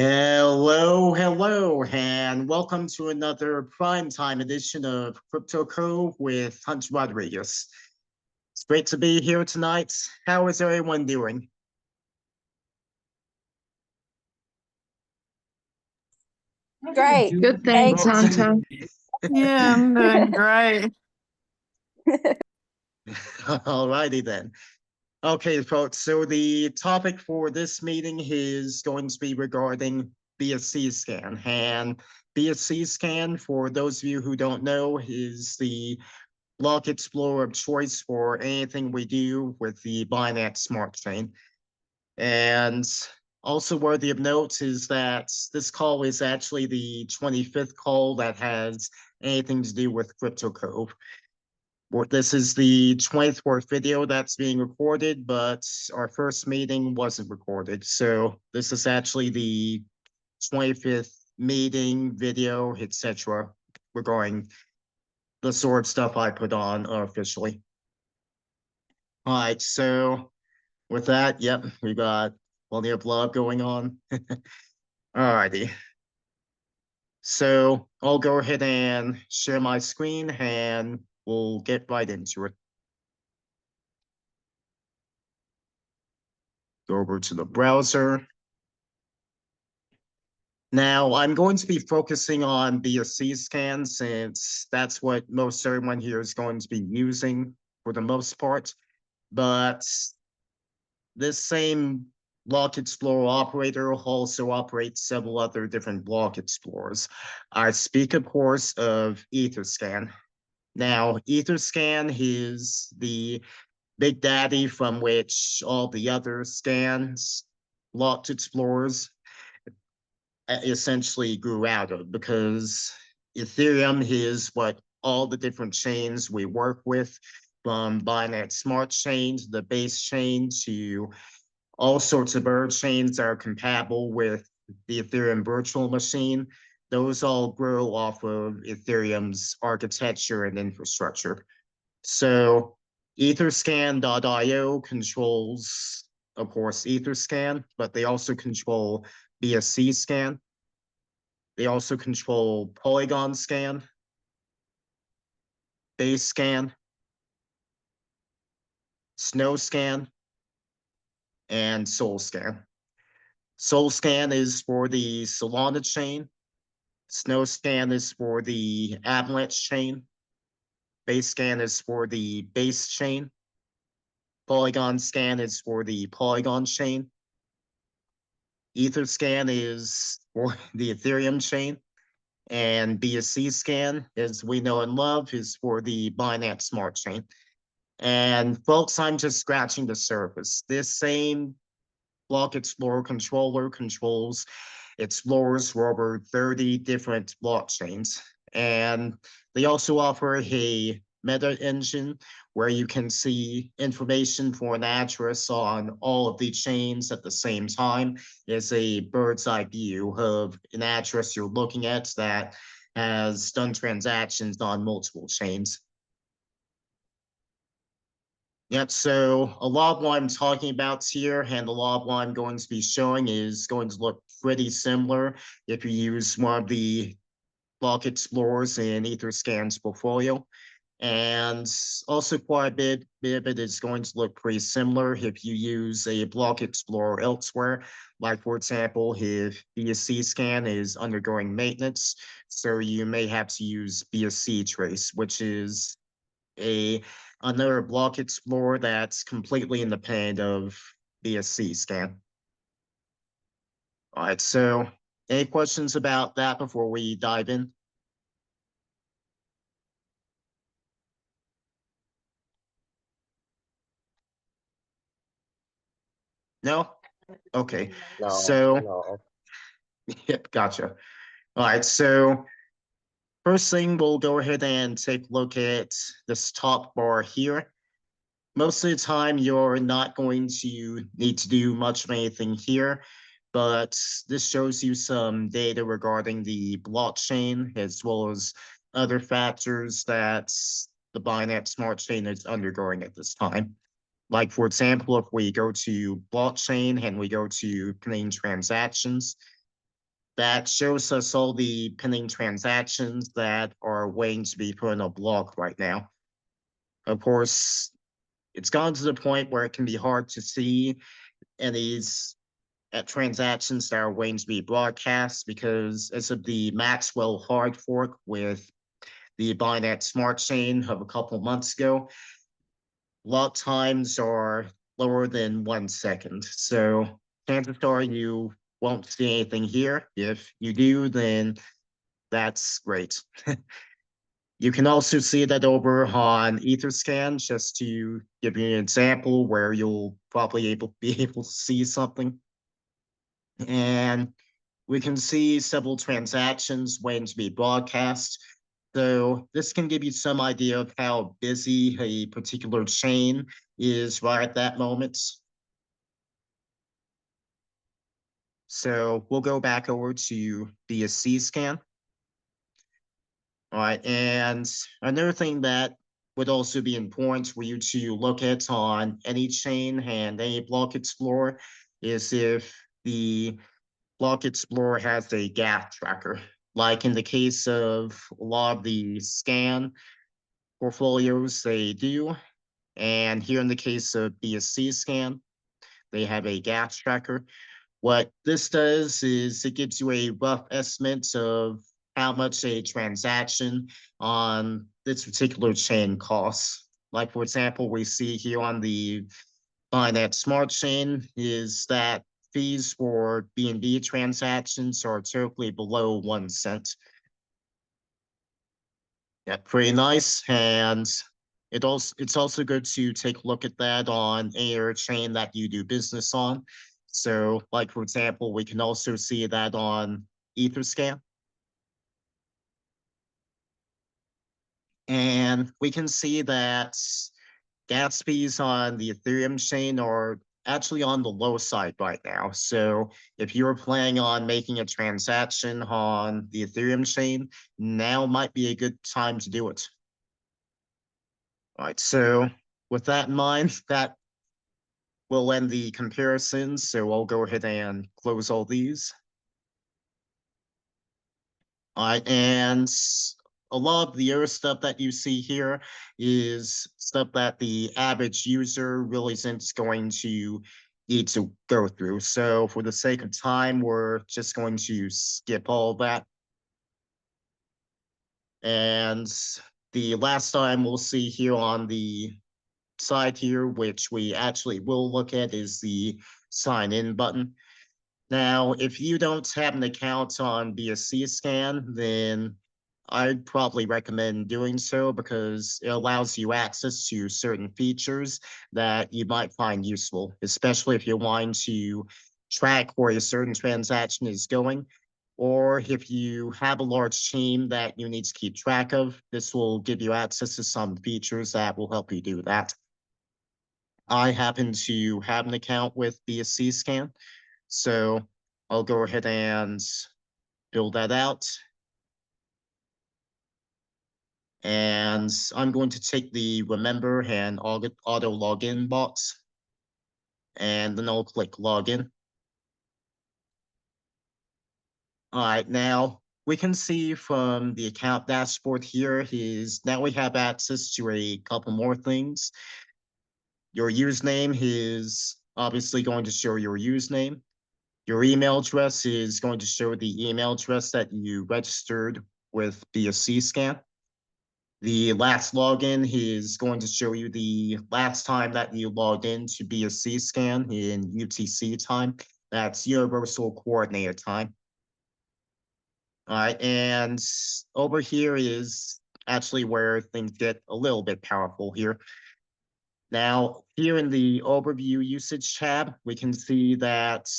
Hello, hello, and welcome to another primetime edition of Crypto Cove with Hunter Rodriguez. It's great to be here tonight. How is everyone doing? Great. Good, thanks, Hunter. Yeah, I'm doing great. Alrighty then. Okay, folks, so the topic for this meeting is going to be regarding BscScan. And BscScan, for those of you who don't know, is the block explorer of choice for anything we do with the Binance Smart Chain. And also worthy of note is that this call is actually the 25th call that has anything to do with Crypto Cove. This is the 24th video that's being recorded, but our first meeting wasn't recorded. So this is actually the 25th meeting, video, etc. regarding the sort of stuff I put on officially. All right, so with that, yep, we got plenty of love going on. Alrighty. So I'll go ahead and share my screen and we'll get right into it. Go over to the browser. Now I'm going to be focusing on BscScan since that's what most everyone here is going to be using for the most part. But this same block explorer operator also operates several other different block explorers. I speak, of course, of EtherScan. Now, EtherScan is the big daddy from which all the other scans, block explorers, essentially grew out of, because Ethereum is what all the different chains we work with, from Binance Smart Chain to the base chain to all sorts of bird chains that are compatible with the Ethereum virtual machine. Those all grow off of Ethereum's architecture and infrastructure. So Etherscan.io controls, of course, Etherscan, but they also control BscScan. They also control Polygon Scan, BscScan, SnowScan, and SolScan. SolScan is for the Solana chain. SnowScan is for the Avalanche chain. BscScan is for the Base chain. Polygon Scan is for the Polygon chain. EtherScan is for the Ethereum chain. And BscScan, as we know and love, is for the Binance Smart Chain. And folks, I'm just scratching the surface. This same Block Explorer controller controls explorers for over 30 different blockchains. And they also offer a meta engine where you can see information for an address on all of the chains at the same time. It's a bird's eye view of an address you're looking at that has done transactions on multiple chains. Yep, so a lot of what I'm talking about here and a lot of what I'm going to be showing is going to look pretty similar if you use one of the block explorers in EtherScan's portfolio. And also quite a bit of it is going to look pretty similar if you use a block explorer elsewhere. Like, for example, if BscScan is undergoing maintenance, so you may have to use BscTrace, which is another block explorer that's completely independent of BscScan. All right, so any questions about that before we dive in? No? Okay. No. Yep, gotcha. All right, so first thing, we'll go ahead and take a look at this top bar here. Most of the time, you're not going to need to do much of anything here, but this shows you some data regarding the blockchain as well as other factors that the Binance Smart Chain is undergoing at this time. Like, for example, if we go to blockchain and we go to clean transactions, that shows us all the pending transactions that are waiting to be put in a block right now. Of course, it's gone to the point where it can be hard to see any transactions that are waiting to be broadcast because as of the Maxwell hard fork with the Binance Smart Chain of a couple months ago, lock times are lower than 1 second. So chances are you won't see anything here. If you do, then that's great. You can also see that over on BscScan, just to give you an example where you'll probably be able to see something. And we can see several transactions waiting to be broadcast. So this can give you some idea of how busy a particular chain is right at that moment. So we'll go back over to BscScan. All right, and another thing that would also be important for you to look at on any chain and any block explorer is if the block explorer has a gas tracker. Like in the case of a lot of the scan portfolios, they do. And here in the case of BscScan, they have a gas tracker. What this does is it gives you a rough estimate of how much a transaction on this particular chain costs. Like, for example, we see here on the Binance Smart Chain is that fees for BNB transactions are typically below 1 cent. Yeah, pretty nice. And it's also good to take a look at that on any other chain that you do business on. So, like for example, we can also see that on EtherScan. And we can see that gas fees on the Ethereum chain are actually on the low side right now. So if you're planning on making a transaction on the Ethereum chain, now might be a good time to do it. All right, so with that in mind, that will end the comparisons. So I'll go ahead and close all these. All right, and a lot of the other stuff that you see here is stuff that the average user really isn't going to need to go through. So for the sake of time, we're just going to skip all that. And the last time we'll see here on the side here, which we actually will look at, is the sign in button. Now, if you don't have an account on BscScan, then I'd probably recommend doing so because it allows you access to certain features that you might find useful, especially if you're wanting to track where a certain transaction is going, or if you have a large team that you need to keep track of, this will give you access to some features that will help you do that. I happen to have an account with BscScan, so I'll go ahead and build that out. And I'm going to take the remember and auto login box, and then I'll click login. All right, now we can see from the account dashboard here is now we have access to a couple more things. Your username is obviously going to show your username. Your email address is going to show the email address that you registered with BscScan. The last login is going to show you the last time that you logged in to BscScan in UTC time. That's Universal Coordinator time. All right, and over here is actually where things get a little bit powerful here. Now, here in the overview usage tab, we can see that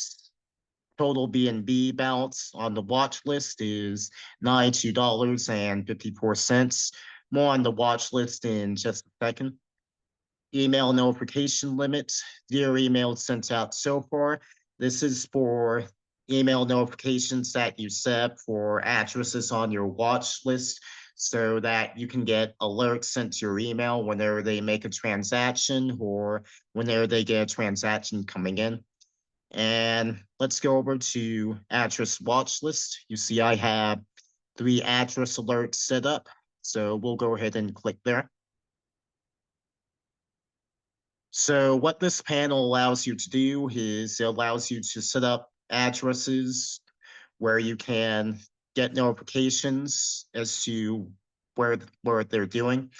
total BNB balance on the watch list is $92.54. More on the watch list in just a second. Email notification limit, 0 emails sent out so far. This is for email notifications that you set for addresses on your watch list so that you can get alerts sent to your email whenever they make a transaction or whenever they get a transaction coming in. And let's go over to address watch list. You see I have 3 address alerts set up. So we'll go ahead and click there. So what this panel allows you to do is it allows you to set up addresses where you can get notifications as to where they're doing.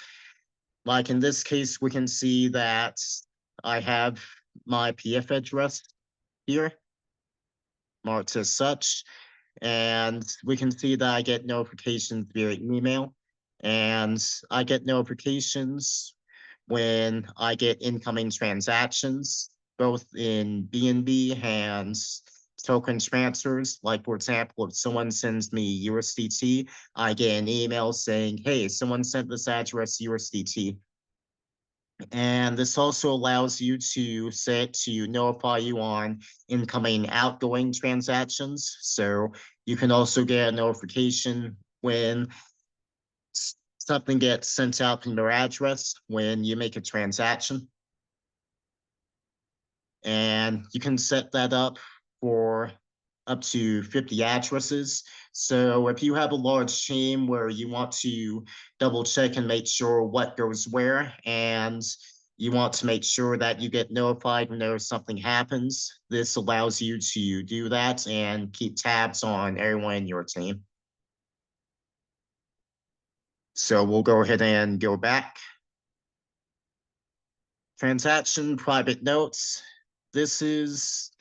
Like in this case, we can see that I have my PF address here marked as such, and we can see that I get notifications via email, and I get notifications when I get incoming transactions, both in BNB and token transfers. Like, for example, if someone sends me USDT, I get an email saying, hey, someone sent this address USDT. And this also allows you to set to notify you on incoming outgoing transactions. So you can also get a notification when something gets sent out from your address when you make a transaction. And you can set that up for up to 50 addresses. So if you have a large team where you want to double check and make sure what goes where, and you want to make sure that you get notified whenever something happens, this allows you to do that and keep tabs on everyone in your team. So we'll go ahead and go back. Transaction private notes. This is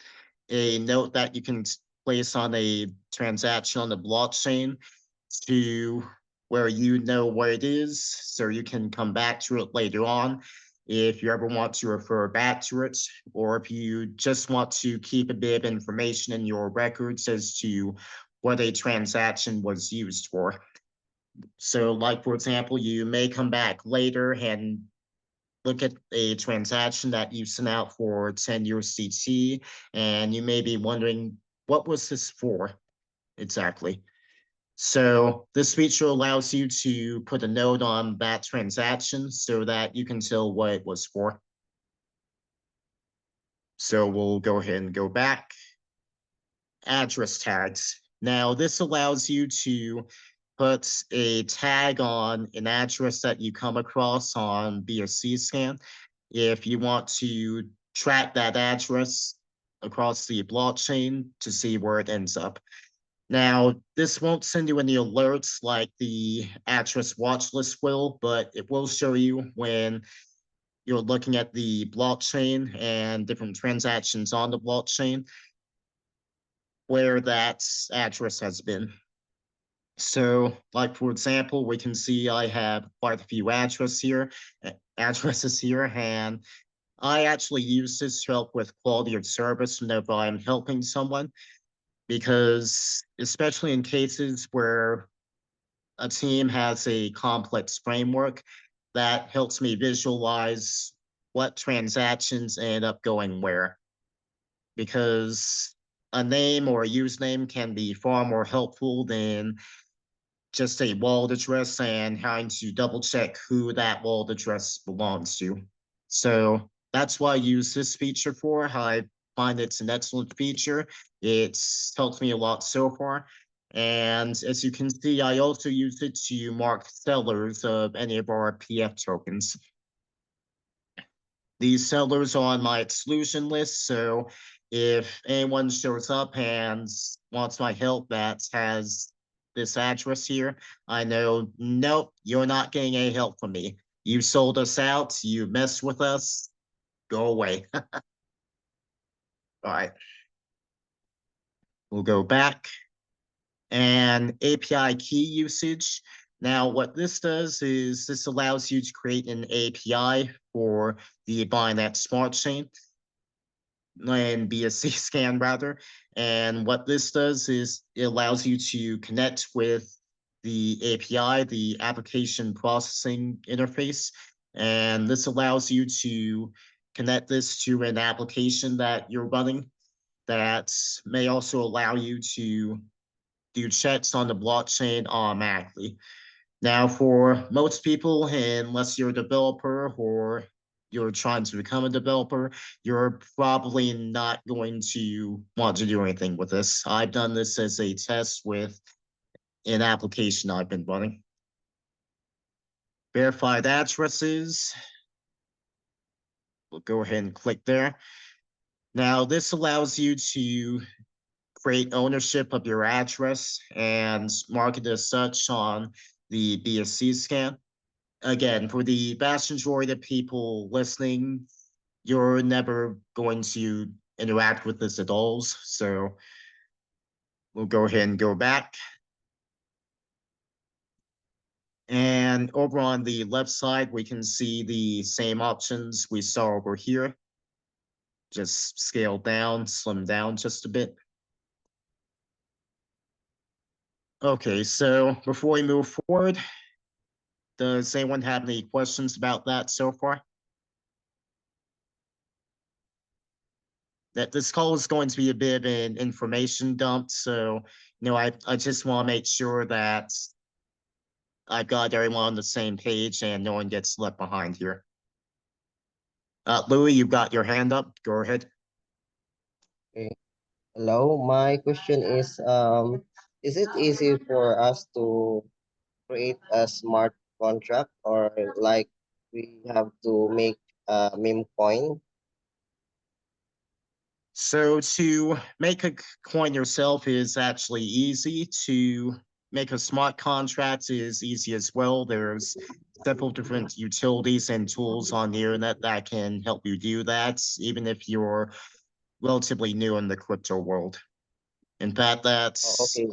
a note that you can place on a transaction on the blockchain to where you know what it is, so you can come back to it later on if you ever want to refer back to it, or if you just want to keep a bit of information in your records as to what a transaction was used for. So like, for example, you may come back later and look at a transaction that you sent out for 10 USDT, and you may be wondering, what was this for exactly? So this feature allows you to put a note on that transaction so that you can tell what it was for. So we'll go ahead and go back. Address tags. Now this allows you to put a tag on an address that you come across on BscScan. If you want to track that address across the blockchain to see where it ends up. Now, this won't send you any alerts like the address watch list will, but it will show you when you're looking at the blockchain and different transactions on the blockchain where that address has been. So, like, for example, we can see I have quite a few addresses here, and I actually use this to help with quality of service whenever I'm helping someone, because especially in cases where a team has a complex framework, that helps me visualize what transactions end up going where. Because a name or a username can be far more helpful than just a wallet address and having to double check who that wallet address belongs to. So that's what I use this feature for. I find it's an excellent feature. It's helped me a lot so far. And as you can see, I also use it to mark sellers of any of our PF tokens. These sellers are on my exclusion list, so if anyone shows up and wants my help that has this address here, I know, nope, you're not getting any help from me. You sold us out, you messed with us, go away. All right. We'll go back. And API key usage. Now, what this does is this allows you to create an API for the Binance Smart Chain and BscScan rather. And what this does is it allows you to connect with the API, the application processing interface. And this allows you to connect this to an application that you're running that may also allow you to do checks on the blockchain automatically. Now, for most people, unless you're a developer or you're trying to become a developer, you're probably not going to want to do anything with this. I've done this as a test with an application I've been running. Verified addresses. We'll go ahead and click there. Now, this allows you to create ownership of your address and mark it as such on the BscScan. Again, for the vast majority of people listening, you're never going to interact with this at all. So we'll go ahead and go back. And over on the left side, we can see the same options we saw over here. Just scale down, slim down just a bit. Okay, so before we move forward, does anyone have any questions about that so far? That this call is going to be a bit of an information dump, so I just want to make sure that I've got everyone on the same page and no one gets left behind here. Louis, you've got your hand up. Go ahead. Okay. Hello, my question is it easy for us to create a smart contract or like we have to make a meme coin? So to make a coin yourself is actually easy. To make a smart contract is easy as well. There's several different utilities and tools on the internet that can help you do that, even if you're relatively new in the crypto world. In fact, Oh, okay.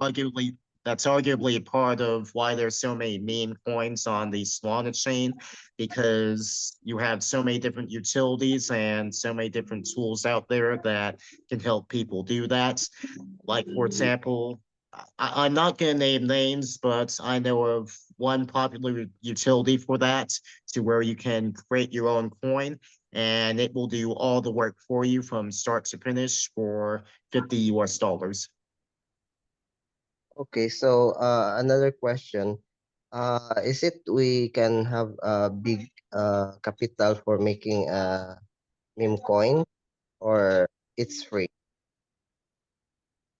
that's arguably a part of why there's so many meme coins on the Solana chain, because you have so many different utilities and so many different tools out there that can help people do that. Like, for example, I'm not going to name names, but I know of one popular utility for that, to where you can create your own coin and it will do all the work for you from start to finish for $50 US. Okay, so another question. Is it we can have a big capital for making a meme coin or it's free?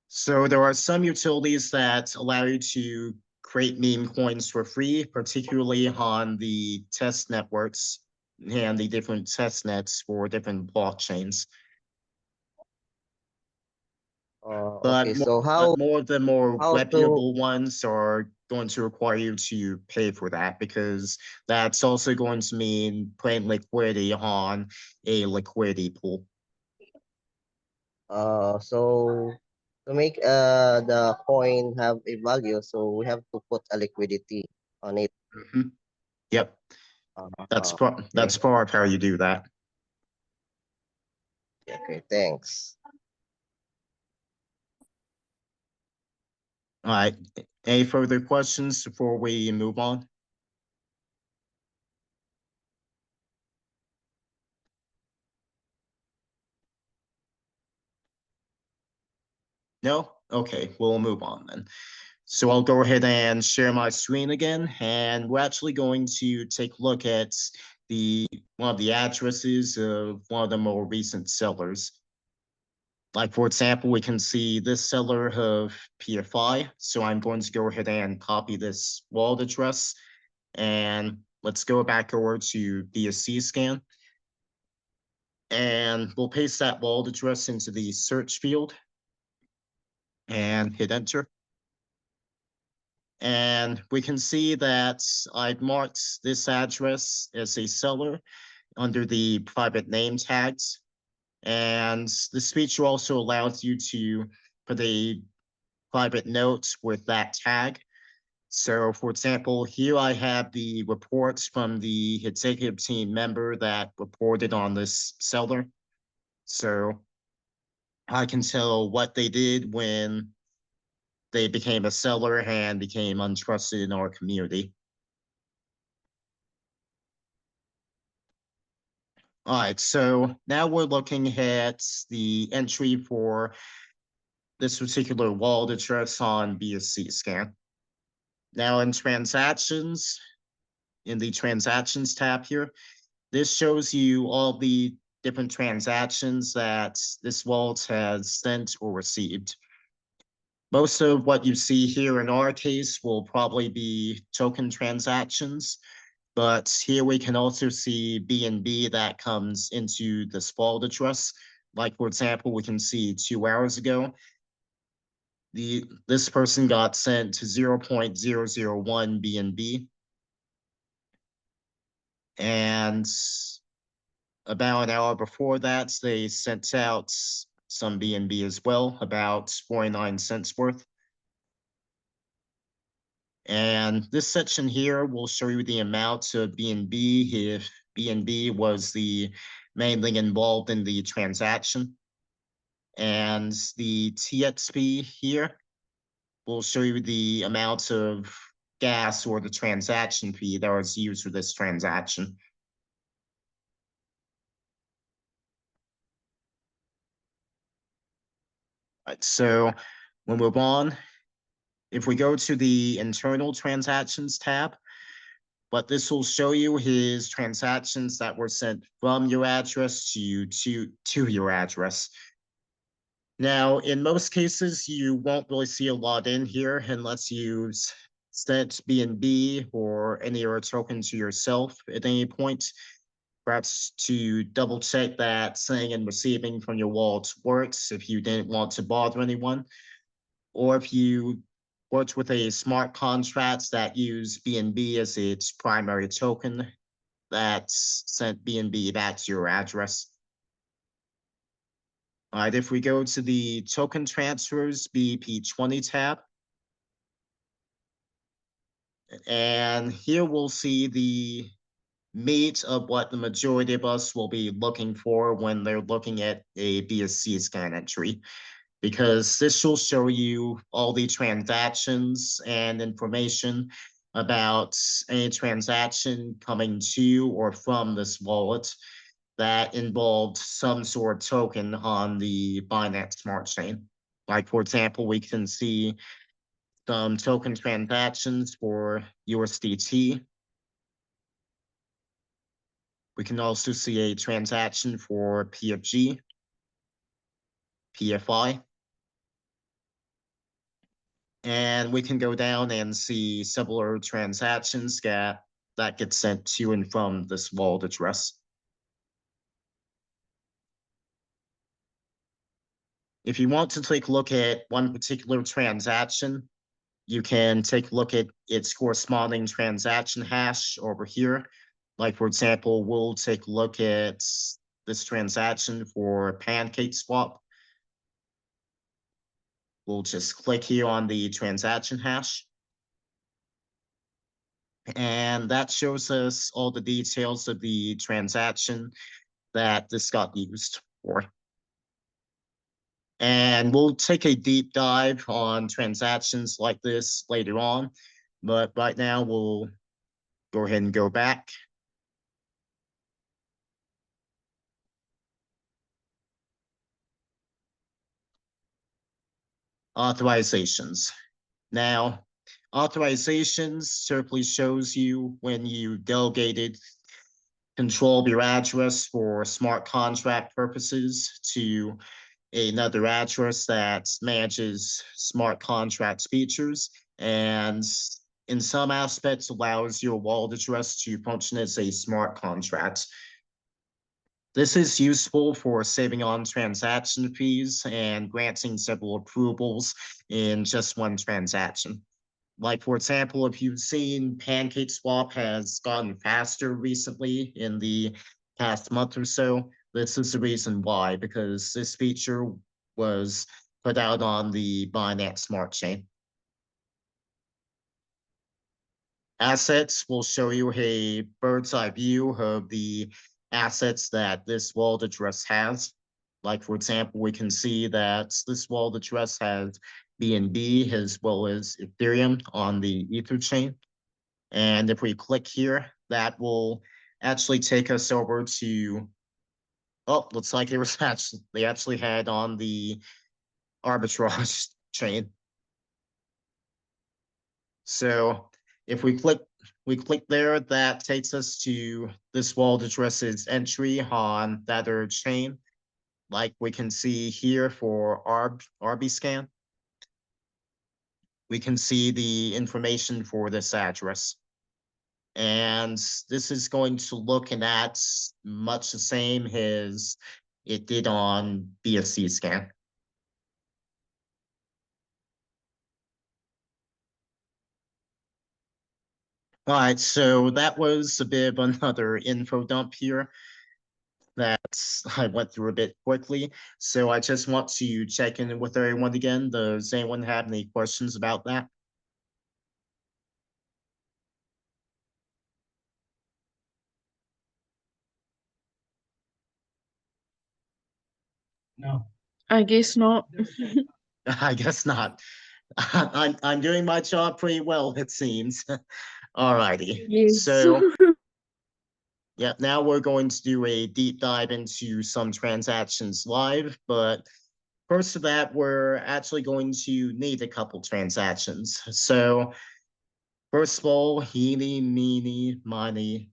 So there are some utilities that allow you to create meme coins for free, particularly on the test networks and the different test nets for different blockchains. Okay, so But more of the more how to reputable ones are going to require you to pay for that, because that's also going to mean putting liquidity on a liquidity pool. so to make the coin have a value, so we have to put a liquidity on it. Mhm. Yep, Okay, that's part of how you do that. okay, thanks. All right. Any further questions before we move on? No? Okay, we'll move on then. So I'll go ahead and share my screen again, and we're actually going to take a look at one of the addresses of one of the more recent sellers. Like, for example, we can see this seller of PFI. So I'm going to go ahead and copy this wallet address, and let's go back over to BscScan. And we'll paste that wallet address into the search field and hit enter. And we can see that I've marked this address as a seller under the private name tags. And this feature also allows you to put a private note with that tag. So, for example, here I have the reports from the executive team member that reported on this seller. So I can tell what they did when they became a seller and became untrusted in our community. All right, so now we're looking at the entry for this particular wallet address on BscScan. Now in transactions, in the transactions tab here, This shows you all the different transactions that this wallet has sent or received. Most of what you see here in our case will probably be token transactions, but here we can also see BNB that comes into this wallet address. Like, for example, we can see 2 hours ago, this person got sent 0.001 BNB. And about an hour before that, they sent out some BNB as well, about 49 cents worth. And this section here will show you the amount of BNB if BNB was the mainly involved in the transaction. And the TXP here will show you the amount of gas or the transaction fee that was used for this transaction. Right, so we'll move on. If we go to the internal transactions tab, what this will show you is transactions that were sent from your address to your address. Now, in most cases, you won't really see a lot in here unless you sent BNB or any other token to yourself at any point. Perhaps to double check that sending and receiving from your wallet works if you didn't want to bother anyone, or if you worked with a smart contract that use BNB as its primary token that sent BNB back to your address. All right, if we go to the token transfers BP20 tab, and here we'll see the meat of what the majority of us will be looking for when they're looking at a BscScan entry, because this will show you all the transactions and information about any transaction coming to or from this wallet that involved some sort of token on the Binance Smart Chain. Like, for example, we can see some token transactions for USDT. We can also see a transaction for PFG, PFI. And we can go down and see similar transactions that get sent to and from this wallet address. If you want to take a look at one particular transaction, you can take a look at its corresponding transaction hash over here. Like, for example, we'll take a look at this transaction for Pancake Swap. We'll just click here on the transaction hash. And that shows us all the details of the transaction that this got used for. And we'll take a deep dive on transactions like this later on. But right now, we'll go ahead and go back. Authorizations. Now, authorizations simply shows you when you delegated control of your address for smart contract purposes to another address that manages smart contracts features, and in some aspects allows your wallet address to function as a smart contract. This is useful for saving on transaction fees and granting several approvals in just one transaction. Like, for example, if you've seen PancakeSwap has gotten faster recently in the past month or so, this is the reason why, because this feature was put out on the Binance Smart Chain. Assets will show you a bird's eye view of the assets that this wallet address has. Like, for example, we can see that this wallet address has BNB as well as Ethereum on the Ether chain. And if we click here, that will actually take us over to, oh, looks like it was they actually had on the arbitrage chain. So if we click we click there, that takes us to this wallet addresses entry on that other chain. Like we can see here for BscScan. We can see the information for this address. And this is going to look and act much the same as it did on BscScan. All right, so that was a bit of another info dump here that I went through a bit quickly. So I just want to check in with everyone again. Does anyone have any questions about that? No. I guess not. I guess not. I'm doing my job pretty well, it seems. Alrighty. Yes. So yeah, now we're going to do a deep dive into some transactions live, but first of that, we're actually going to need a couple transactions. So first of all, eeny, meeny, miny,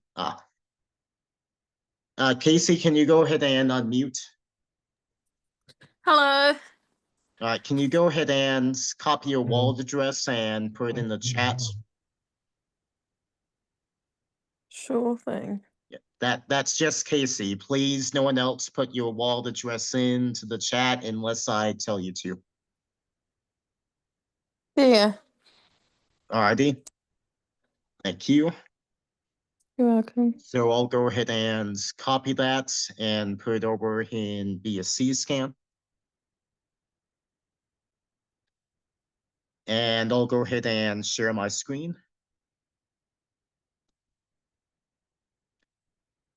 Casey, can you go ahead and unmute? Hello. Can you go ahead and copy your wallet address and put it in the chat? Sure thing. Yeah, that's just Casey. Please, no one else put your wallet address into the chat unless I tell you to. Yeah. Alrighty. Thank you. You're welcome. So I'll go ahead and copy that and put it over in BscScan. And I'll go ahead and share my screen.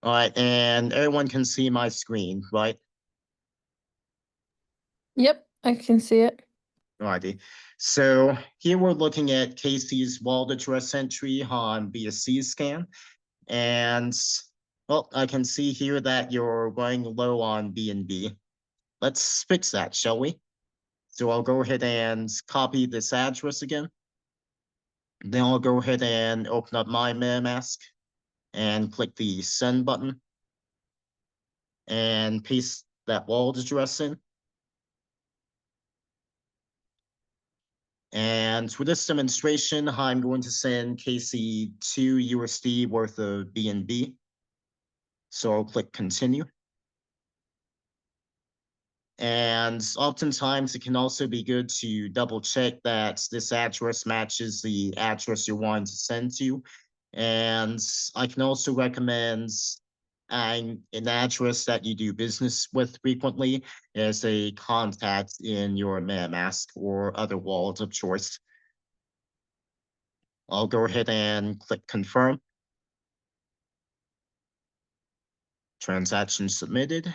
All right, and everyone can see my screen, right? Yep, I can see it. Alrighty. So here we're looking at Casey's wallet address entry on BscScan. And well, I can see here that you're running low on BNB. Let's fix that, shall we? So I'll go ahead and copy this address again. Then I'll go ahead and open up my MetaMask and click the send button and paste that wallet address in. And for this demonstration, I'm going to send Casey 2 USD worth of BNB. So I'll click continue. And oftentimes it can also be good to double check that this address matches the address you're wanting to send to. And I can also recommend an address that you do business with frequently as a contact in your MetaMask or other wallet of choice. I'll go ahead and click confirm. Transaction submitted.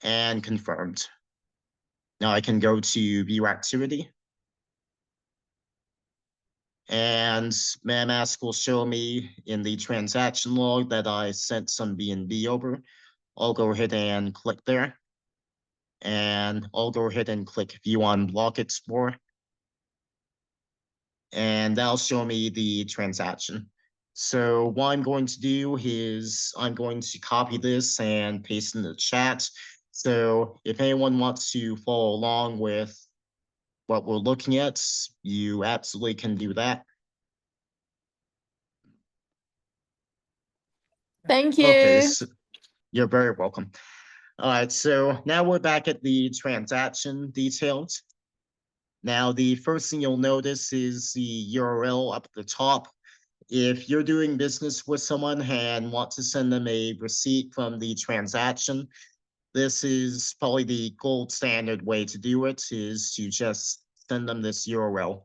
And confirmed. Now I can go to view activity. And MetaMask will show me in the transaction log that I sent some BNB over. I'll go ahead and click there. And I'll go ahead and click view on Block Explorer. And that'll show me the transaction. So what I'm going to do is I'm going to copy this and paste in the chat. So if anyone wants to follow along with what we're looking at, you absolutely can do that. Thank you. Okay, so you're very welcome. All right, so now we're back at the transaction details. Now, the first thing you'll notice is the URL up at the top. If you're doing business with someone and want to send them a receipt from the transaction, this is probably the gold standard way to do it, is to just send them this URL.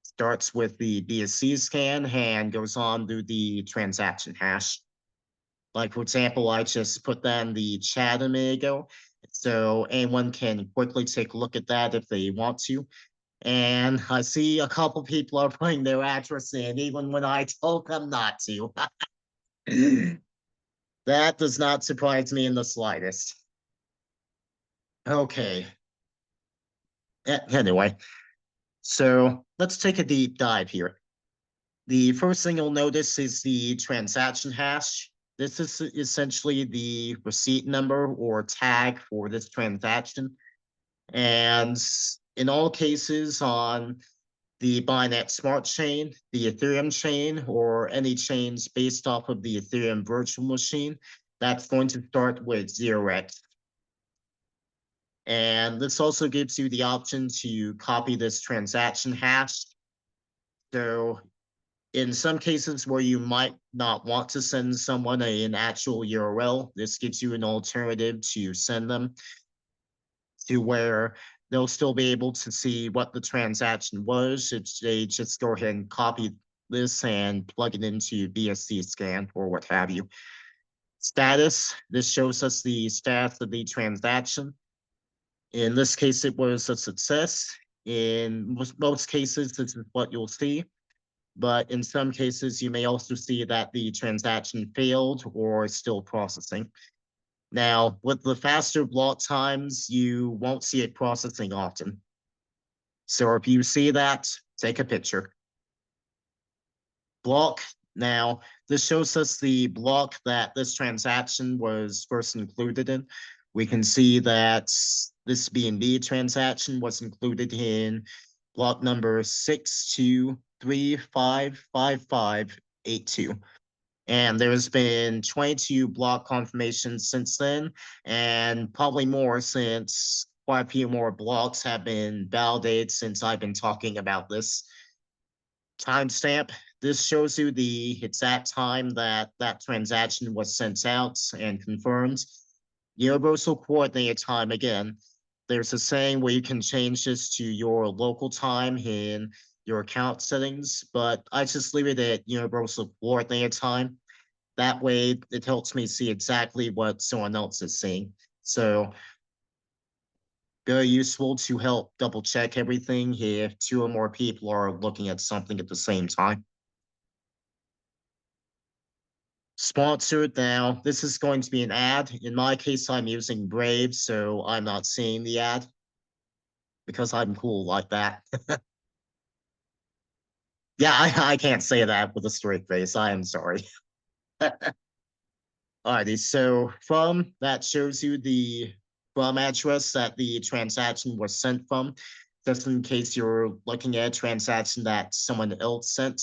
Starts with the BscScan and goes on to the transaction hash. Like, for example, I just put that in the chat a minute ago, so anyone can quickly take a look at that if they want to. And I see a couple people are putting their address in, even when I told them not to. That does not surprise me in the slightest. Okay. Anyway, so let's take a deep dive here. The first thing you'll notice is the transaction hash. This is essentially the receipt number or tag for this transaction. And in all cases on the Binance Smart Chain, the Ethereum chain, or any chains based off of the Ethereum virtual machine, that's going to start with 0x. And this also gives you the option to copy this transaction hash. So in some cases where you might not want to send someone an actual URL, this gives you an alternative to send them to where they'll still be able to see what the transaction was if they just go ahead and copy this and plug it into BscScan or what have you. Status, this shows us the status of the transaction. In this case, it was a success. In most cases, this is what you'll see. But in some cases, you may also see that the transaction failed or is still processing. Now, with the faster block times, you won't see it processing often. So if you see that, take a picture. Block. Now, this shows us the block that this transaction was first included in. We can see that this BNB transaction was included in block number 62355582. And there's been 22 block confirmations since then, and probably more since quite a few more blocks have been validated since I've been talking about this. Timestamp, this shows you the exact time that that transaction was sent out and confirmed. Universal coordinate time, again, there's a saying where you can change this to your local time in your account settings, but I just leave it at universal coordinate time. That way it helps me see exactly what someone else is seeing. So very useful to help double check everything if two or more people are looking at something at the same time. Sponsored, now this is going to be an ad. In my case, I'm using Brave, so I'm not seeing the ad because I'm cool like that. Yeah, I can't say that with a straight face. I am sorry. Alrighty, so from that shows you the from address that the transaction was sent from, just in case you're looking at a transaction that someone else sent.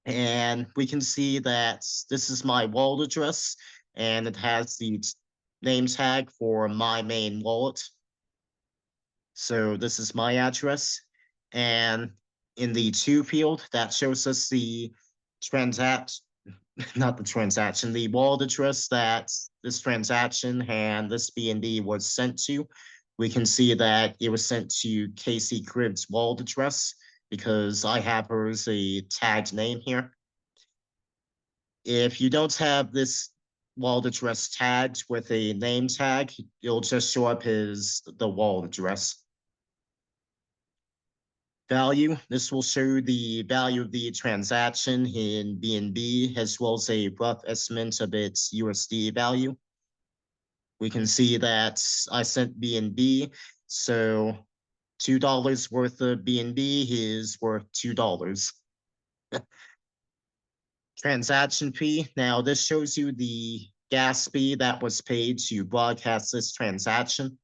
And we can see that this is my wallet address, and it has the name tag for my main wallet. So this is my address. And in the to field, that shows us the not the transaction, the wallet address that this transaction and this BNB was sent to. We can see that it was sent to Casey Cribb's wallet address because I have her as a tagged name here. If you don't have this wallet address tagged with a name tag, it'll just show up as the wallet address. Value, this will show the value of the transaction in BNB as well as a rough estimate of its USD value. We can see that I sent BNB, so $2 worth of BNB is worth $2. Transaction fee, now this shows you the gas fee that was paid to broadcast this transaction.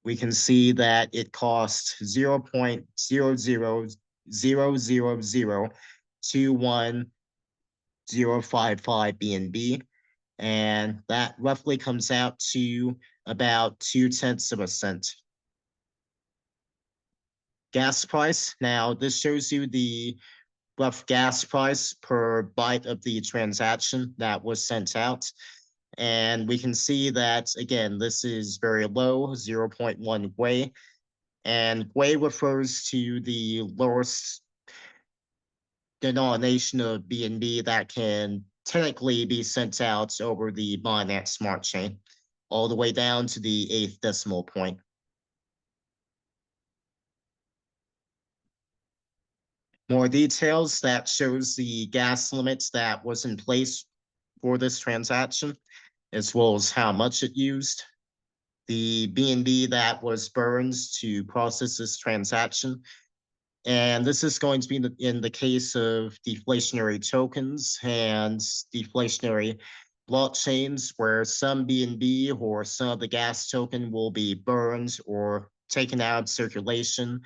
We can see that it costs 0.0000021,055 BNB, and that roughly comes out to about 0.2 of a cent. Gas price, now this shows you the rough gas price per byte of the transaction that was sent out. And we can see that, again, this is very low, 0.1 Gwei. And Gwei refers to the lowest denomination of BNB that can technically be sent out over the Binance Smart Chain, all the way down to the 8th decimal point. More details, that shows the gas limits that was in place for this transaction, as well as how much it used. The BNB that was burned to process this transaction, And this is going to be in the case of deflationary tokens and deflationary blockchains, where some BNB or some of the gas token will be burned or taken out of circulation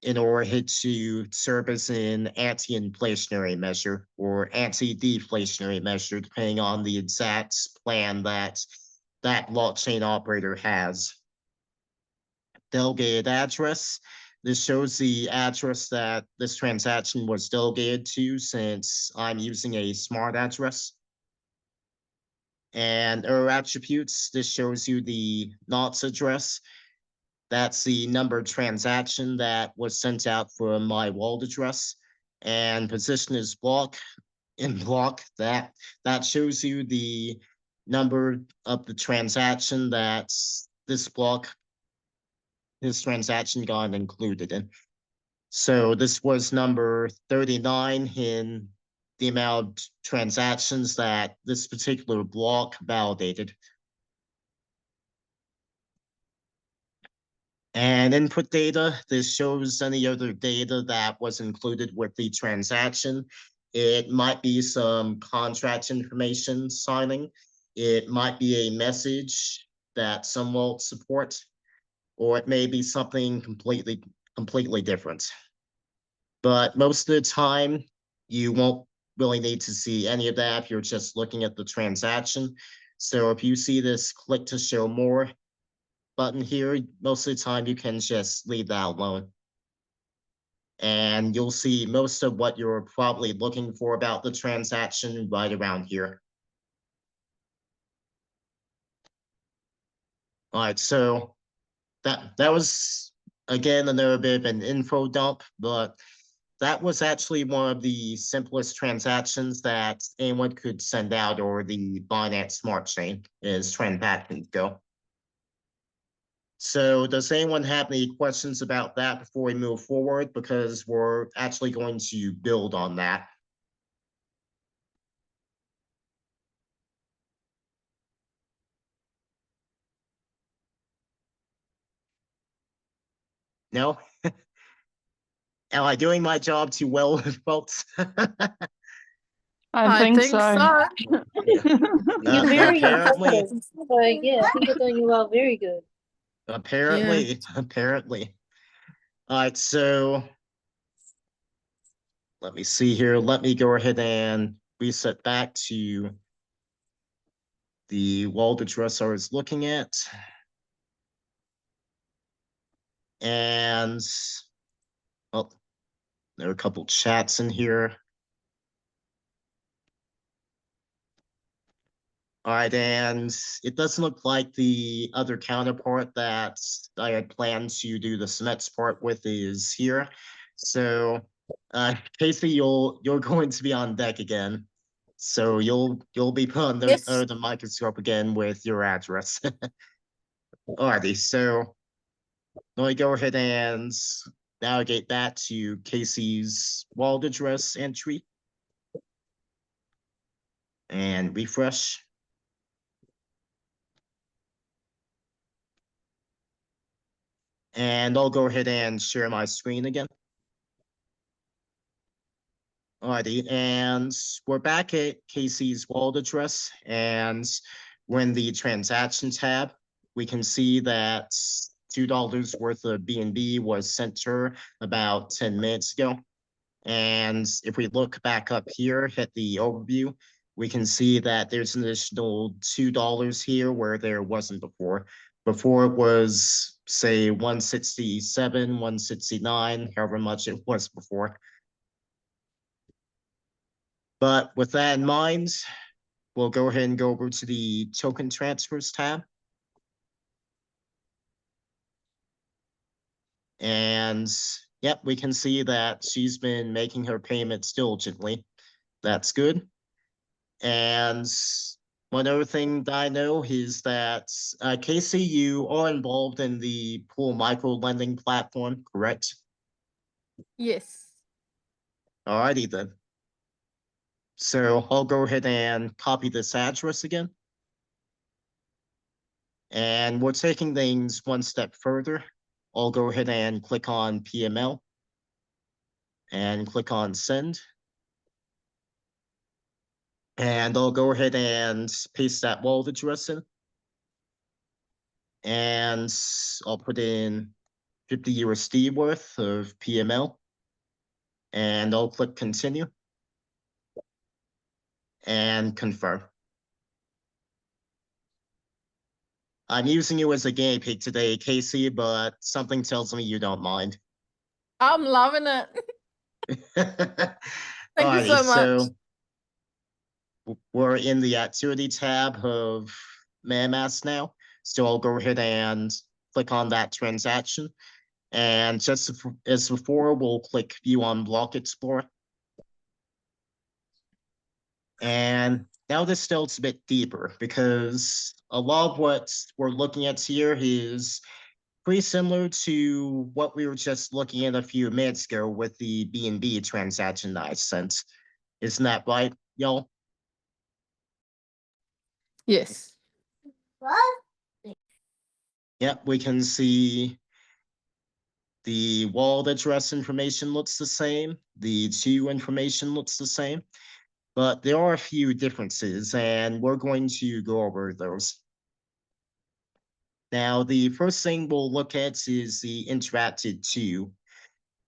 in order to serve as an anti-inflationary measure or anti-deflationary measure, depending on the exact plan that that blockchain operator has. Delegated address. This shows the address that this transaction was delegated to, since I'm using a smart address. And error attributes, this shows you the NOTS address. That's the number of transaction that was sent out from my wallet address. And position is block. In block, that shows you the number of the transaction that this transaction got included in. So this was number 39 in the amount of transactions that this particular block validated. And input data, this shows any other data that was included with the transaction. It might be some contract information signing. It might be a message that some won't support, or it may be something completely different. But most of the time, you won't really need to see any of that if you're just looking at the transaction. So if you see this click to show more button here, most of the time you can just leave that alone. And you'll see most of what you're probably looking for about the transaction right around here. All right, so that was, again, another bit of an info dump, but that was actually one of the simplest transactions that anyone could send out, or the Binance Smart Chain as transactions go. So does anyone have any questions about that before we move forward? Because we're actually going to build on that. No? Am I doing my job too well, folks? I think so. You're very Apparently. impressive. So yeah, I think you're doing well, very good. Apparently. All right, so let me see here. Let me go ahead and reset back to the wallet address I was looking at. And, well, there are a couple chats in here. All right, and it doesn't look like the other counterpart that I had planned to do the cements part with is here. So, Casey, you're going to be on deck again. So you'll be put under the microscope again with your address. Alrighty, so let me go ahead and navigate that to Casey's wallet address entry and refresh. And I'll go ahead and share my screen again. Alrighty, and we're back at Casey's wallet address, and when the transaction tab, we can see that $2 worth of BNB was sent to her about 10 minutes ago. And if we look back up here at the overview, we can see that there's an additional $2 here where there wasn't before. Before it was, say, 167, 169, however much it was before. But with that in mind, we'll go ahead and go over to the token transfers tab. And yep, we can see that she's been making her payments diligently. That's good. And one other thing that I know is that, Casey, you are involved in the pool micro lending platform, correct? Yes. Alrighty then. So I'll go ahead and copy this address again. And we're taking things one step further. I'll go ahead and click on PML. and click on send. And I'll go ahead and paste that wallet address in. And I'll put in 50 USD worth of PML. And I'll click continue. And confirm. I'm using you as a guinea pig today, Casey, but something tells me you don't mind. I'm loving it. Thank you so much. We're in the activity tab of MetaMask now. So I'll go ahead and click on that transaction. And just as before, we'll click View on Block Explorer. And now this delves a bit deeper because a lot of what we're looking at here is pretty similar to what we were just looking at a few minutes ago with the BNB transaction that I sent. Isn't that right, y'all? Yes. Yep, we can see the wallet address information looks the same. The to information looks the same. But there are a few differences, and we're going to go over those. Now, the first thing we'll look at is the interacted to,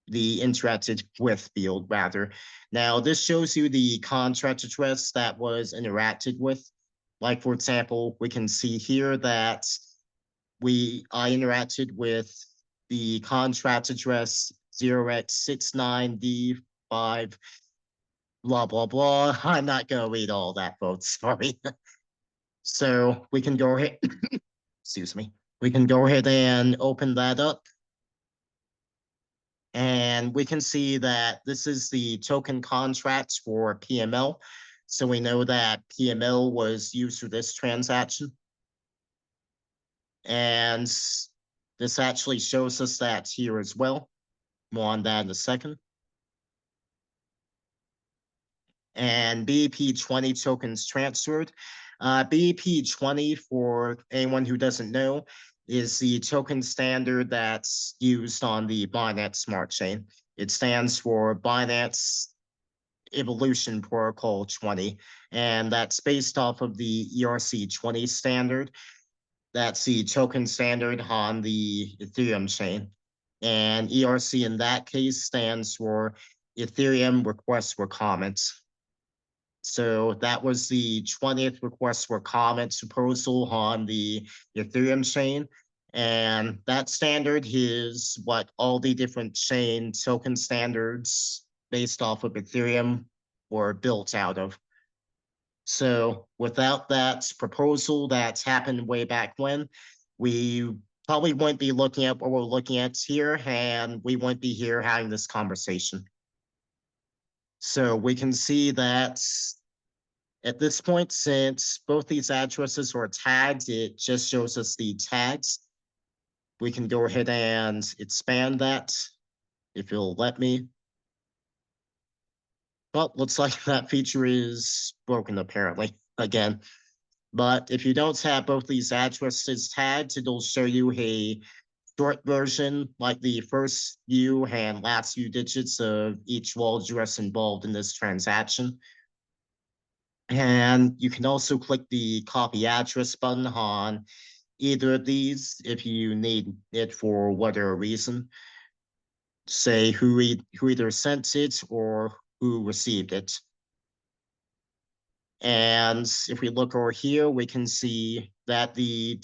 the interacted with field, rather. Now, this shows you the contract address that was interacted with. Like, for example, we can see here that I interacted with the contract address 0x69D5 blah, blah, blah. I'm not going to read all that, folks. Sorry. So we can go ahead, excuse me. We can go ahead and open that up. And we can see that this is the token contract for PML. So we know that PML was used for this transaction. And this actually shows us that here as well. More on that in a second. And BEP20 tokens transferred. BEP20, for anyone who doesn't know, is the token standard that's used on the Binance Smart Chain. It stands for Binance Evolution Protocol 20, and that's based off of the ERC20 standard. That's the token standard on the Ethereum chain. And ERC in that case stands for Ethereum Request for Comments. So that was the 20th request for comments proposal on the Ethereum chain. And that standard is what all the different chain token standards based off of Ethereum were built out of. So without that proposal that's happened way back when, we probably wouldn't be looking at what we're looking at here, and we wouldn't be here having this conversation. So we can see that at this point, since both these addresses are tagged, it just shows us the tags. We can go ahead and expand that if you'll let me. Well, looks like that feature is broken apparently, again. But if you don't have both these addresses tagged, it'll show you a short version, like the first few and last few digits of each wallet address involved in this transaction. And you can also click the copy address button on either of these if you need it for whatever reason. Say who either sent it or who received it. And if we look over here, we can see that the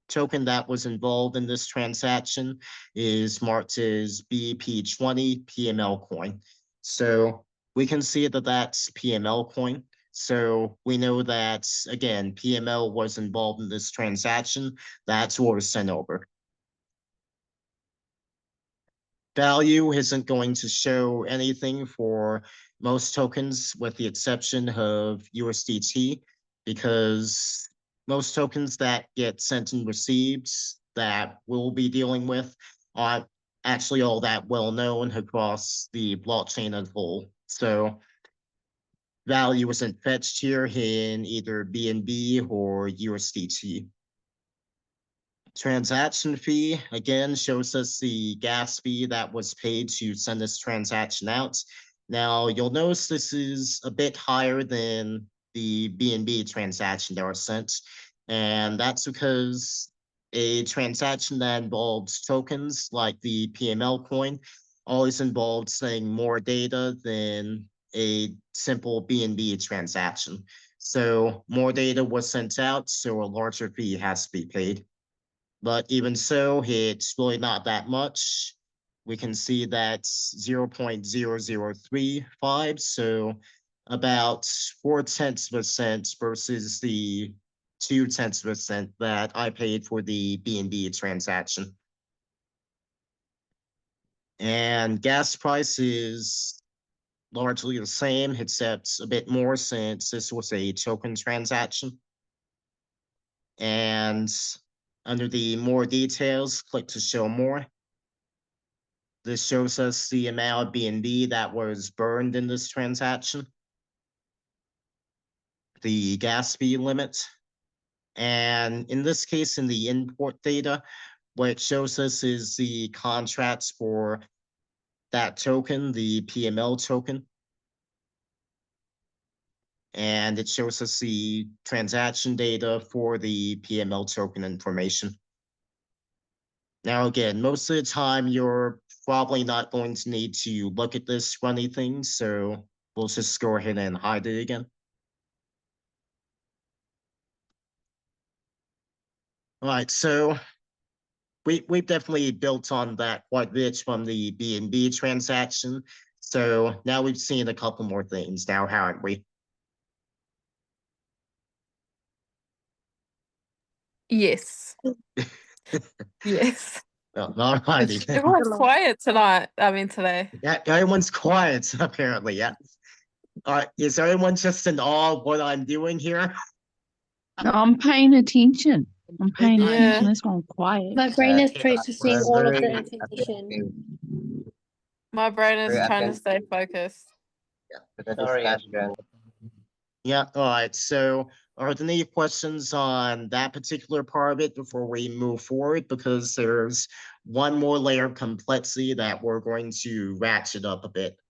token that was involved in this transaction is marked as BEP20 PML coin. So we can see that that's PML coin. So we know that, again, PML was involved in this transaction. That's what was sent over. Value isn't going to show anything for most tokens with the exception of USDT, because most tokens that get sent and received that we'll be dealing with aren't actually all that well known across the blockchain as a whole. So value isn't fetched here in either BNB or USDT. Transaction fee, again, shows us the gas fee that was paid to send this transaction out. Now, you'll notice this is a bit higher than the BNB transaction that was sent. And that's because a transaction that involves tokens like the PML coin always involves sending more data than a simple BNB transaction. So more data was sent out, so a larger fee has to be paid. But even so, it's really not that much. We can see that's 0.0035, so about 0.4% versus the 0.2% that I paid for the BNB transaction. And gas price is largely the same, except a bit more since this was a token transaction. And under the more details, click to show more. This shows us the amount of BNB that was burned in this transaction, the gas fee limit, and in this case, in the import data, what it shows us is the contracts for that token, the PML token. And it shows us the transaction data for the PML token information. Now, again, most of the time, you're probably not going to need to look at this funny thing, so we'll just go ahead and hide it again. All right, so we've definitely built on that quite a bit from the BNB transaction. So now we've seen a couple more things now, haven't we? Yes. Yes. Well, all righty. Everyone's quiet tonight. I mean, today. Yeah, everyone's quiet, apparently, yeah. Is everyone just in awe of what I'm doing here? No, I'm paying attention. I'm paying Yeah. attention. That's why I'm quiet. My brain is Yeah, processing we're all of the very information. My brain is Very trying to attentive. stay focused. to the discussion. Yeah, all right, so are there any questions on that particular part of it before we move forward? Because there's one more layer of complexity that we're going to ratchet up a bit.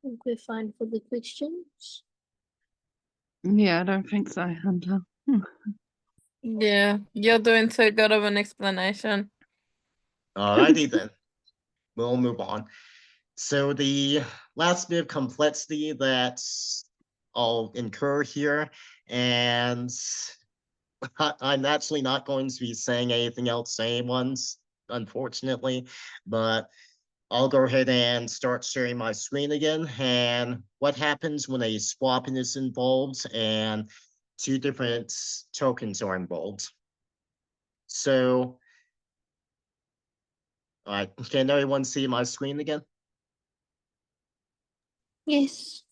I think we're fine for the questions. Yeah, I don't think so, Hunter. Yeah, you're doing too good of an explanation. All righty then, we'll move on. So the last bit of complexity that I'll incur here, and I'm actually not going to be saying anything else to anyone, unfortunately, but I'll go ahead and start sharing my screen again. And what happens when a swapping is involved and two different tokens are involved? So, all right, can everyone see my screen again? Yes.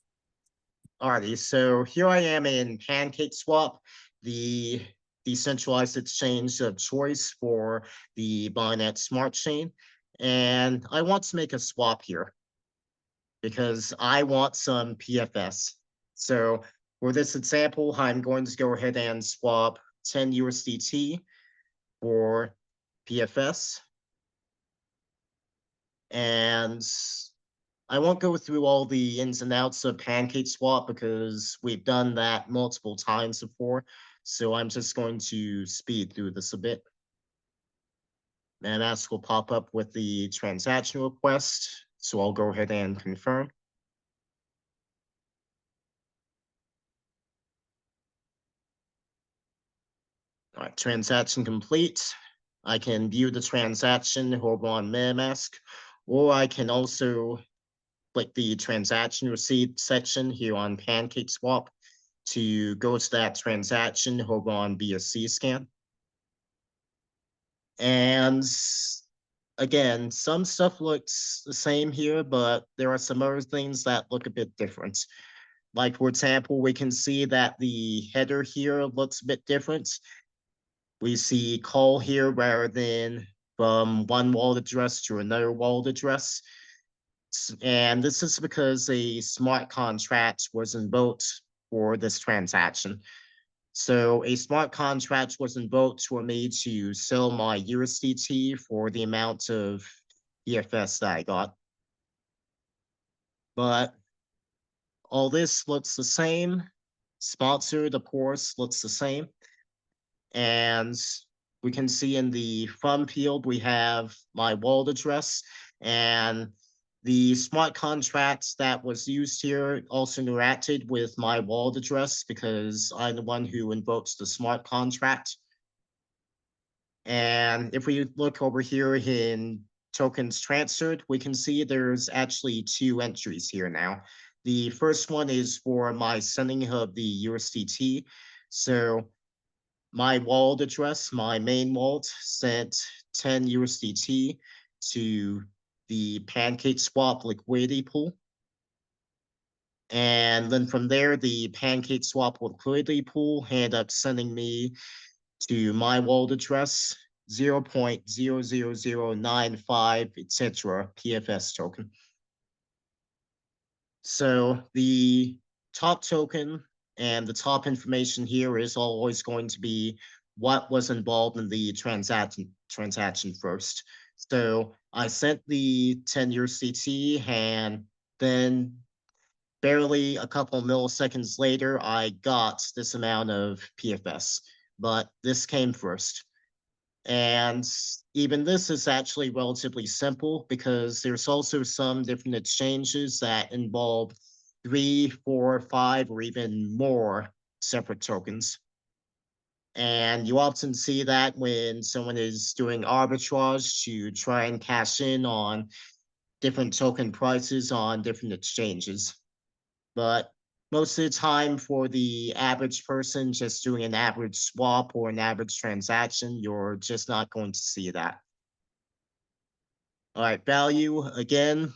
Alrighty, so here I am in PancakeSwap, the decentralized exchange of choice for the Binance Smart Chain. And I want to make a swap here because I want some PFS. So for this example, I'm going to go ahead and swap 10 USDT for PFS. And I won't go through all the ins and outs of PancakeSwap because we've done that multiple times before. So I'm just going to speed through this a bit. MetaMask will pop up with the transaction request. So I'll go ahead and confirm. All right, transaction complete. I can view the transaction over on MetaMask, or I can also click the transaction receipt section here on PancakeSwap to go to that transaction over on BscScan. And again, some stuff looks the same here, but there are some other things that look a bit different. Like, for example, we can see that the header here looks a bit different. We see call here rather than from one wallet address to another wallet address. And this is because a smart contract was invoked for this transaction. So a smart contract was invoked for me to sell my USDT for the amount of PFS that I got. But all this looks the same. Sponsored, of course, looks the same. And we can see in the fund field, we have my wallet address, and the smart contract that was used here also interacted with my wallet address because I'm the one who invokes the smart contract. And if we look over here in tokens transferred, we can see there's actually two entries here now. The first one is for my sending of the USDT. So my wallet address, my main wallet, sent 10 USDT to the PancakeSwap liquidity pool. And then from there, the PancakeSwap liquidity pool ended up sending me to my wallet address 0.00095, etc. PFS token. So the top token and the top information here is always going to be what was involved in the transaction first. So I sent the 10 USDT, and then barely a couple milliseconds later, I got this amount of PFS, but this came first. And even this is actually relatively simple because there's also some different exchanges that involve 3, 4, 5, or even more separate tokens. And you often see that when someone is doing arbitrage to try and cash in on different token prices on different exchanges. But most of the time for the average person just doing an average swap or an average transaction, you're just not going to see that. All right, value, again,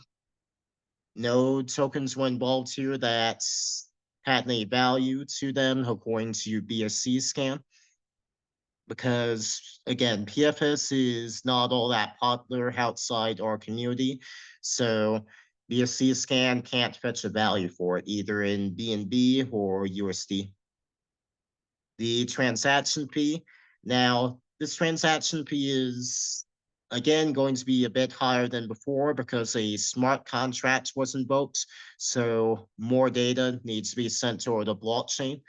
no tokens were involved here that had any value to them according to BscScan. Because again, PFS is not all that popular outside our community. So BscScan can't fetch a value for it, either in BNB or USD. The transaction fee. Now, this transaction fee is, again, going to be a bit higher than before because a smart contract was invoked. So more data needs to be sent to the blockchain.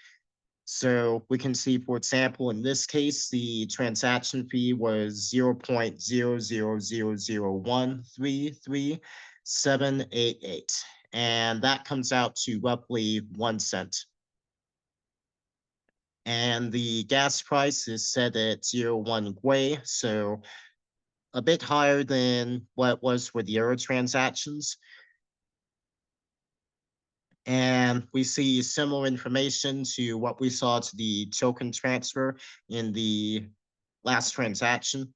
So we can see, for example, in this case, the transaction fee was 0.0000133,788, and that comes out to roughly 1 cent. And the gas price is set at 0.1 Gwei, so a bit higher than what it was for the other transactions. And we see similar information to what we saw to the token transfer in the last transaction.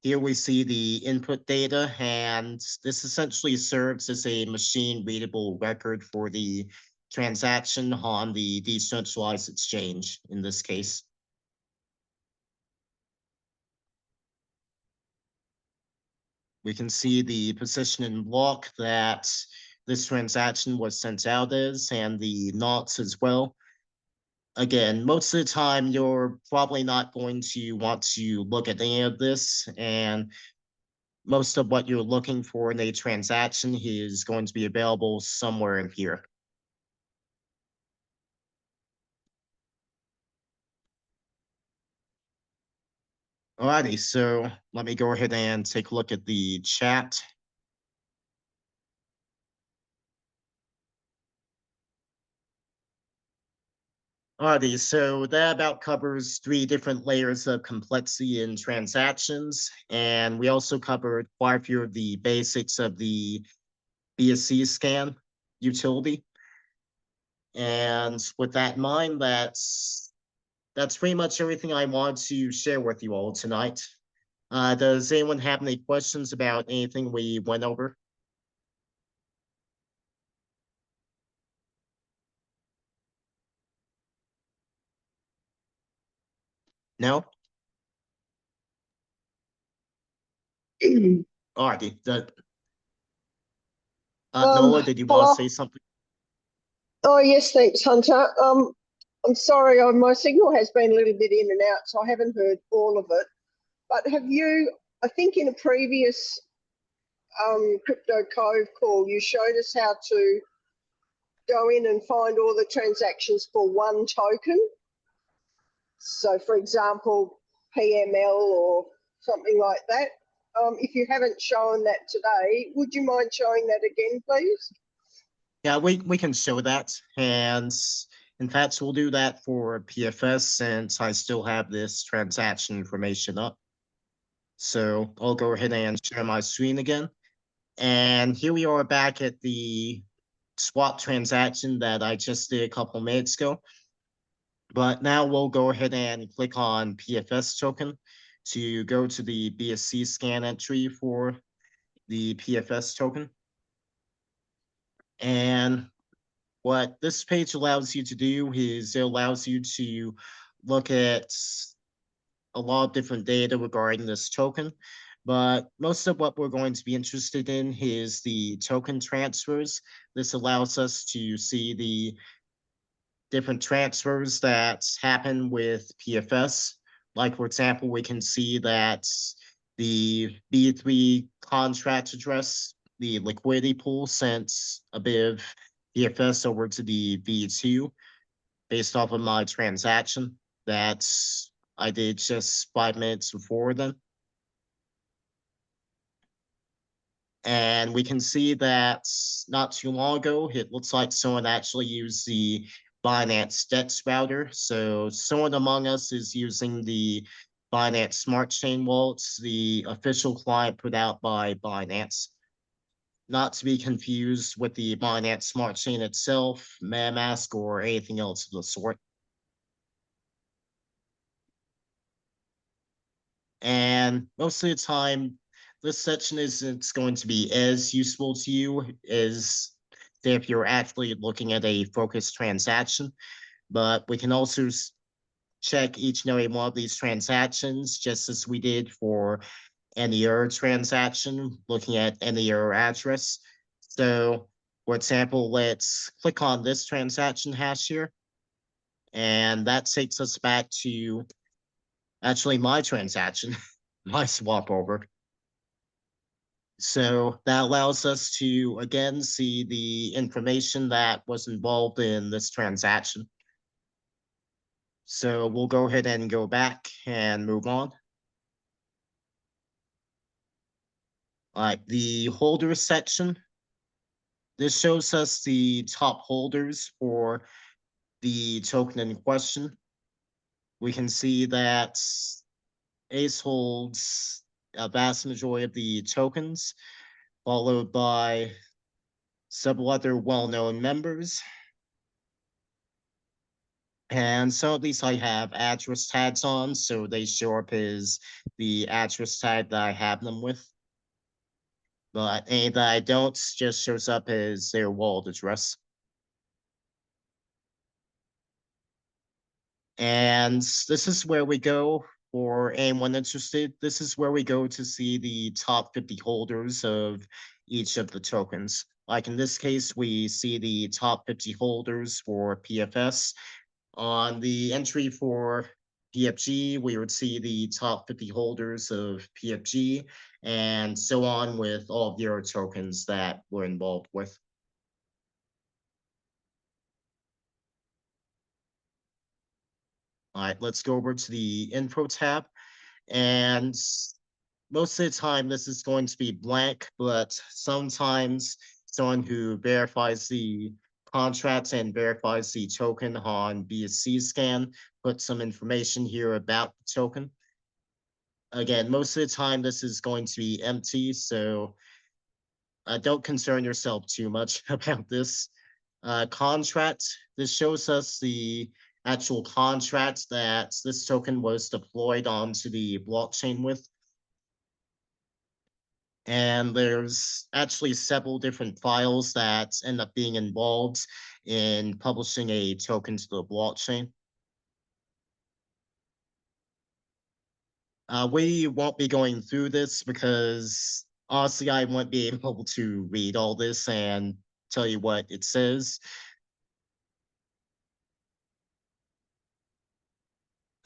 Here we see the input data, and this essentially serves as a machine readable record for the transaction on the decentralized exchange in this case. We can see the position in block that this transaction was sent out as, and the knots as well. Again, most of the time, you're probably not going to want to look at any of this, and most of what you're looking for in a transaction is going to be available somewhere in here. Alrighty, so let me go ahead and take a look at the chat. Alrighty, so that about covers 3 different layers of complexity in transactions, and we also covered quite a few of the basics of the BscScan utility. And with that in mind, that's pretty much everything I want to share with you all tonight. Does anyone have any questions about anything we went over? No? Alrighty. Noah, did you want to say something? Oh, yes, thanks, Hunter. I'm sorry, my signal has been a little bit in and out, so I haven't heard all of it. But have you, I think in a previous Crypto Cove call, you showed us how to go in and find all the transactions for one token. So, for example, PML or something like that. If you haven't shown that today, would you mind showing that again, please? Yeah, we can show that, and in fact, we'll do that for PFS since I still have this transaction information up. So I'll go ahead and share my screen again. And here we are back at the swap transaction that I just did a couple minutes ago. But now we'll go ahead and click on PFS token to go to the BscScan entry for the PFS token. And what this page allows you to do is it allows you to look at a lot of different data regarding this token. But most of what we're going to be interested in is the token transfers. This allows us to see the different transfers that happen with PFS. Like, for example, we can see that the B3 contract address, the liquidity pool, sent a bit of PFS over to the V2 based off of my transaction that I did just 5 minutes before then. And we can see that not too long ago, it looks like someone actually used the Binance DEX router. So someone among us is using the Binance Smart Chain wallets, the official client put out by Binance. Not to be confused with the Binance Smart Chain itself, MetaMask, or anything else of the sort. And most of the time, this section isn't going to be as useful to you as if you're actually looking at a focused transaction, but we can also check each and every one of these transactions, just as we did for any other transaction, looking at any other address. So, for example, let's click on this transaction hash here, and that takes us back to actually my transaction, my swap over. So that allows us to, again, see the information that was involved in this transaction. So we'll go ahead and go back and move on. All right, the holders section. This shows us the top holders for the token in question. We can see that Ace holds a vast majority of the tokens, followed by several other well-known members. And some of these I have address tags on, so they show up as the address tag that I have them with. But any that I don't just shows up as their wallet address. And this is where we go for anyone interested. This is where we go to see the top 50 holders of each of the tokens. Like in this case, we see the top 50 holders for PFS. On the entry for PFG, we would see the top 50 holders of PFG, and so on with all of the other tokens that we're involved with. All right, let's go over to the info tab. And most of the time, this is going to be blank, but sometimes someone who verifies the contracts and verifies the token on BscScan puts some information here about the token. Again, most of the time, this is going to be empty, so don't concern yourself too much about this. Contract, this shows us the actual contract that this token was deployed onto the blockchain with. And there's actually several different files that end up being involved in publishing a token to the blockchain. We won't be going through this because honestly, I won't be able to read all this and tell you what it says.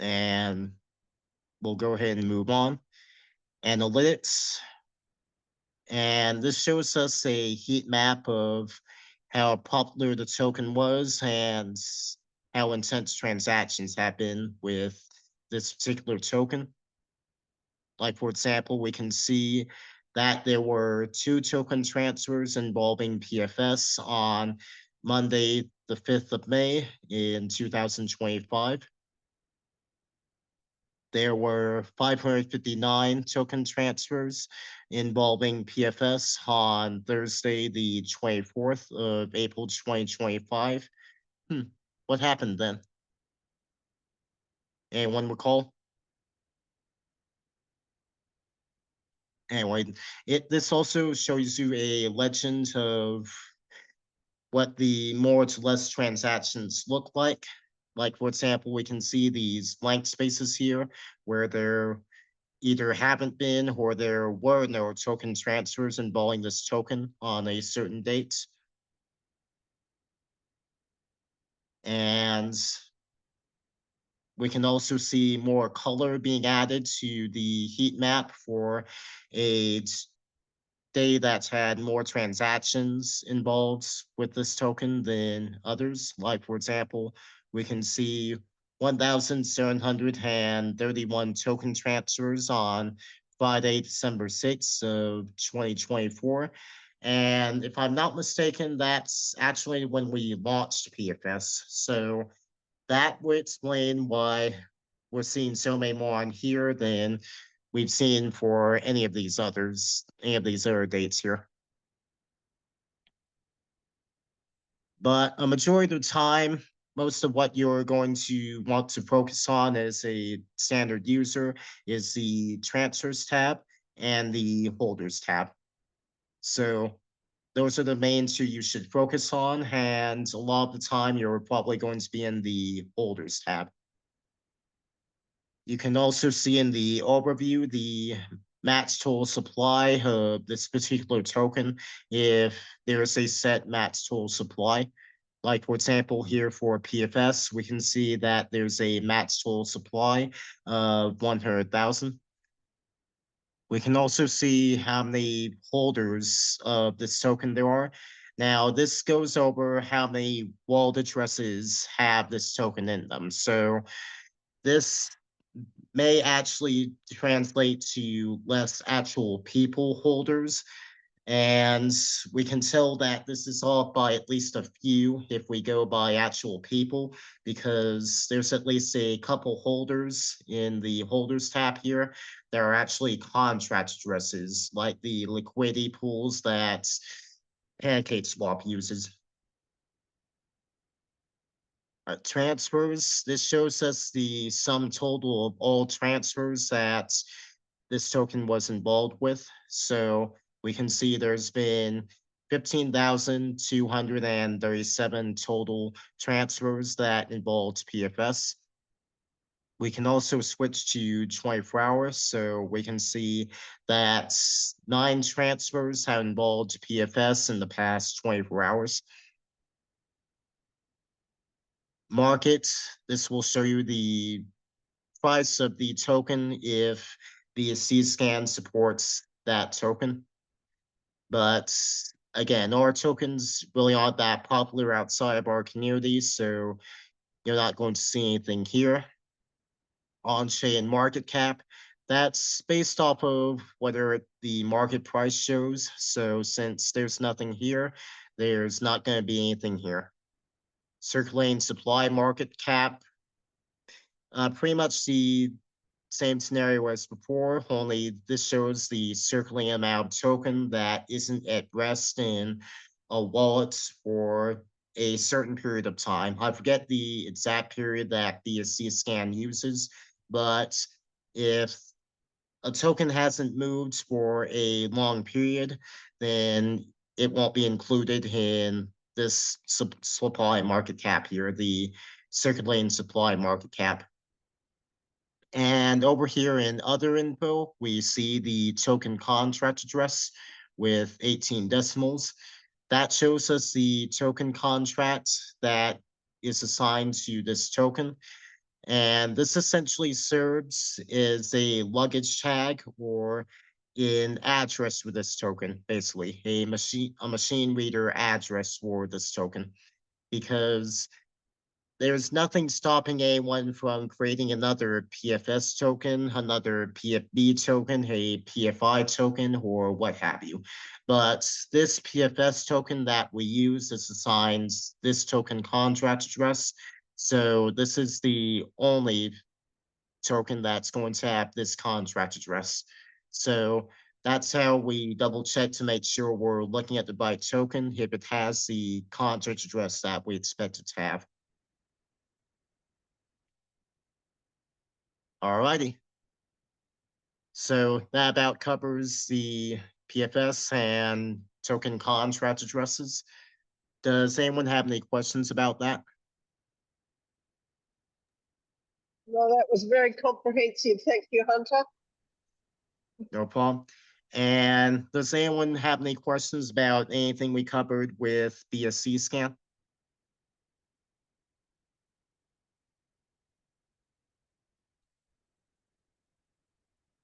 And we'll go ahead and move on. Analytics. And this shows us a heat map of how popular the token was and how intense transactions have been with this particular token. Like, for example, we can see that there were 2 token transfers involving PFS on Monday, the 5th of May in 2025. There were 559 token transfers involving PFS on Thursday, the 24th of April, 2025. What happened then? Anyone recall? Anyway, this also shows you a legend of what the more to less transactions look like. Like, for example, we can see these blank spaces here where there either haven't been or there were no token transfers involving this token on a certain date. And we can also see more color being added to the heat map for a day that's had more transactions involved with this token than others. Like, for example, we can see 1,731 token transfers on Friday, December 6th of 2024. And if I'm not mistaken, that's actually when we launched PFS. So that would explain why we're seeing so many more on here than we've seen for any of these other dates here. But a majority of the time, most of what you're going to want to focus on as a standard user is the transfers tab and the holders tab. So those are the main 2 you should focus on, and a lot of the time you're probably going to be in the holders tab. You can also see in the overview the max total supply of this particular token if there is a set max total supply. Like, for example, here for PFS, we can see that there's a max total supply of 100,000. We can also see how many holders of this token there are. Now, this goes over how many wallet addresses have this token in them. So this may actually translate to less actual people holders. And we can tell that this is off by at least a few if we go by actual people, because there's at least a couple holders in the holders tab here that are actually contract addresses, like the liquidity pools that PancakeSwap uses. Transfers, this shows us the sum total of all transfers that this token was involved with. So we can see there's been 15,237 total transfers that involved PFS. We can also switch to 24 hours, so we can see that 9 transfers have involved PFS in the past 24 hours. Market, this will show you the price of the token if BscScan supports that token. But again, our tokens really aren't that popular outside of our community, so you're not going to see anything here. On-chain market cap, that's based off of whether the market price shows. So since there's nothing here, there's not going to be anything here. Circulating supply market cap, pretty much the same scenario as before, only this shows the circulating amount of token that isn't at rest in a wallet for a certain period of time. I forget the exact period that BscScan uses, but if a token hasn't moved for a long period, then it won't be included in this supply market cap here, the circulating supply market cap. And over here in other info, we see the token contract address with 18 decimals. That shows us the token contract that is assigned to this token. And this essentially serves as a luggage tag or an address with this token, basically a machine reader address for this token, because there's nothing stopping anyone from creating another PFS token, another PFB token, a PFI token, or what have you. But this PFS token that we use is assigned this token contract address. So this is the only token that's going to have this contract address. So that's how we double check to make sure we're looking at the right token if it has the contract address that we expect it to have. Alrighty. So that about covers the PFS and token contract addresses. Does anyone have any questions about that? No, that was very comprehensive. Thank you, Hunter. No problem. And does anyone have any questions about anything we covered with BscScan?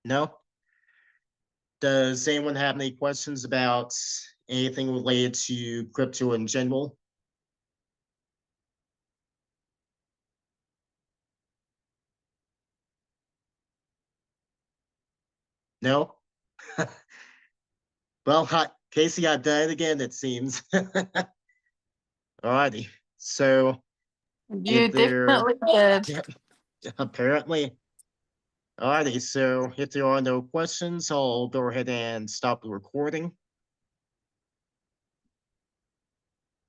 No? Does anyone have any questions about anything related to crypto in general? No? Well, Casey, I've done it again, it seems. Alrighty, so You if there, definitely did. apparently. Alrighty, so if there are no questions, I'll go ahead and stop the recording.